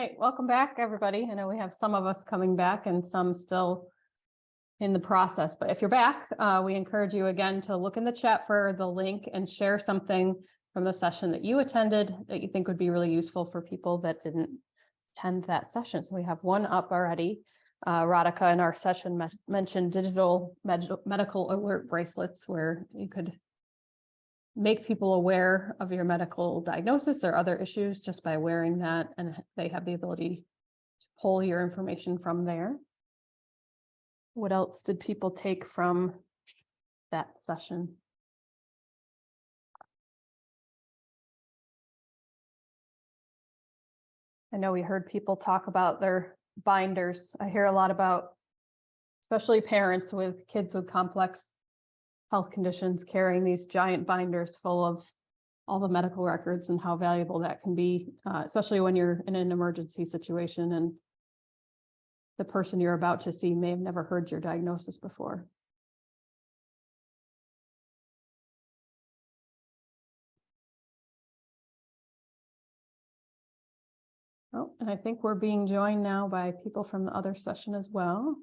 right, welcome back, everybody. I know we have some of us coming back and some still in the process, but if you're back, we encourage you again to look in the chat for the link and share something from the session that you attended that you think would be really useful for people that didn't attend that session. So we have one up already. Radhika in our session mentioned digital medical alert bracelets, where you could make people aware of your medical diagnosis or other issues just by wearing that, and they have the ability to pull your information from there. What else did people take from that session? I know we heard people talk about their binders. I hear a lot about, especially parents with kids with complex health conditions, carrying these giant binders full of all the medical records and how valuable that can be, especially when you're in an emergency situation and the person you're about to see may have never heard your diagnosis before. Oh, and I think we're being joined now by people from the other session as well.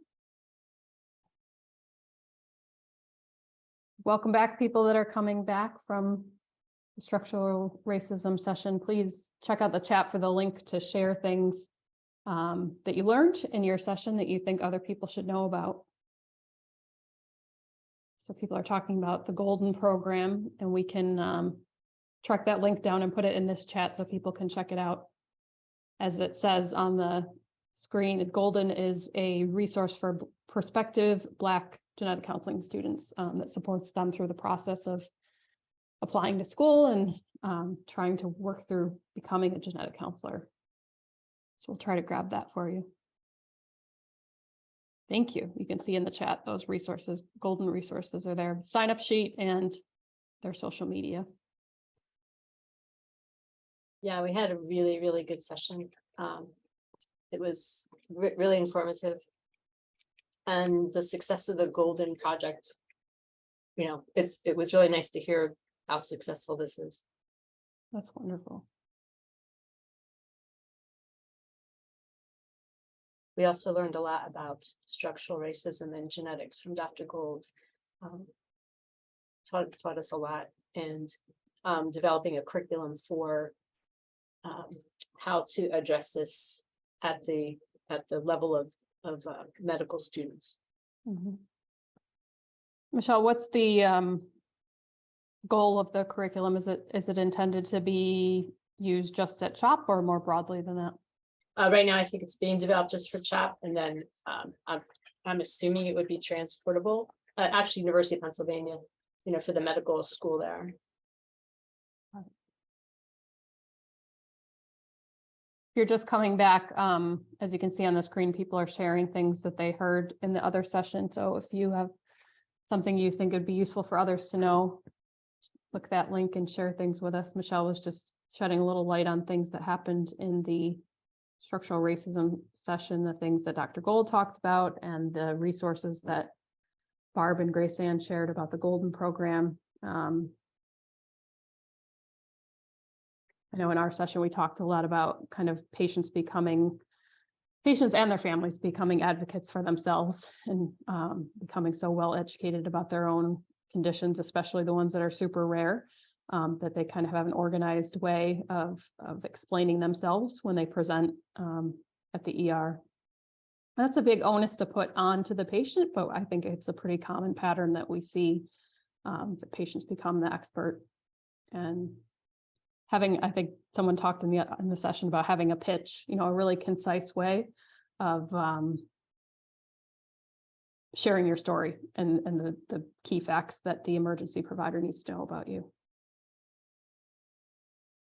Welcome back, people that are coming back from the structural racism session. Please check out the chat for the link to share things that you learned in your session that you think other people should know about. So people are talking about the Golden program, and we can track that link down and put it in this chat so people can check it out. As it says on the screen, Golden is a resource for prospective Black genetic counseling students that supports them through the process of applying to school and trying to work through becoming a genetic counselor. So we'll try to grab that for you. Thank you. You can see in the chat those resources, Golden resources are there, sign up sheet and their social media. Yeah, we had a really, really good session. It was really informative. And the success of the Golden project, you know, it was really nice to hear how successful this is. That's wonderful. We also learned a lot about structural racism and genetics from Dr. Gold. Taught us a lot, and developing a curriculum for how to address this at the level of medical students. Mm-hmm. Michelle, what's the goal of the curriculum? Is it intended to be used just at CHOP or more broadly than that? Right now, I think it's being developed just for CHOP, and then I'm assuming it would be transportable. Actually, University of Pennsylvania, you know, for the medical school there. You're just coming back, as you can see on the screen, people are sharing things that they heard in the other session. So if you have something you think would be useful for others to know, click that link and share things with us. Michelle was just shedding a little light on things that happened in the structural racism session, the things that Dr. Gold talked about, and the resources that Barb and Grace Ann shared about the Golden program. I know in our session, we talked a lot about kind of patients and their families becoming advocates for themselves and becoming so well educated about their own conditions, especially the ones that are super rare, that they kind of have an organized way of explaining themselves when they present at the ER. That's a big onus to put on to the patient, but I think it's a pretty common pattern that we see, that patients become the expert. And I think someone talked in the session about having a pitch, you know, a really concise way of sharing your story and the key facts that the emergency provider needs to know about you.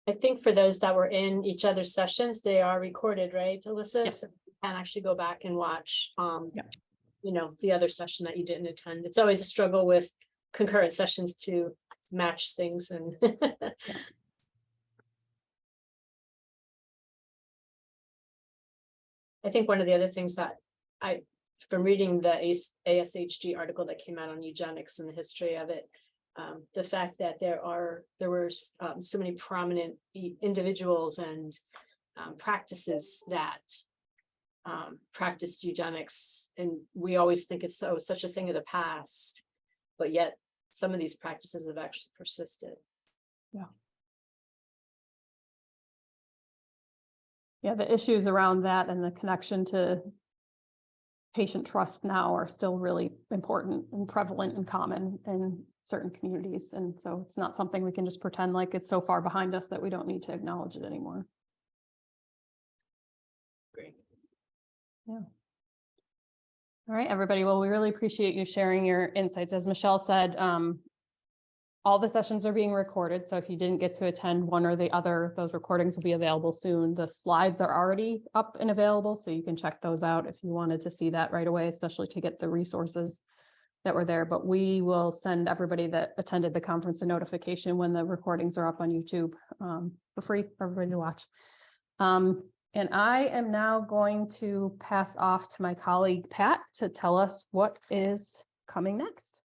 I think for those that were in each other's sessions, they are recorded, right, Alyssa? Yep. So you can actually go back and watch, Yep. you know, the other session that you didn't attend. It's always a struggle with concurrent sessions to match things and. Yeah. I think one of the other things that from reading the ASHG article that came out on eugenics and the history of it, the fact that there were so many prominent individuals and practices that practice eugenics, and we always think it's such a thing of the past, but yet some of these practices have actually persisted. Yeah, the issues around that and the connection to patient trust now are still really important and prevalent and common in certain communities. And so it's not something we can just pretend like it's so far behind us that we don't need to acknowledge it anymore. Great. Yeah. All right, everybody. Well, we really appreciate you sharing your insights. As Michelle said, all the sessions are being recorded. So if you didn't get to attend one or the other, those recordings will be available soon. The slides are already up and available, so you can check those out if you wanted to see that right away, especially to get the resources that were there. But we will send everybody that attended the conference a notification when the recordings are up on YouTube for free for everybody to watch. And I am now going to pass off to my colleague, Pat, to tell us what is coming next.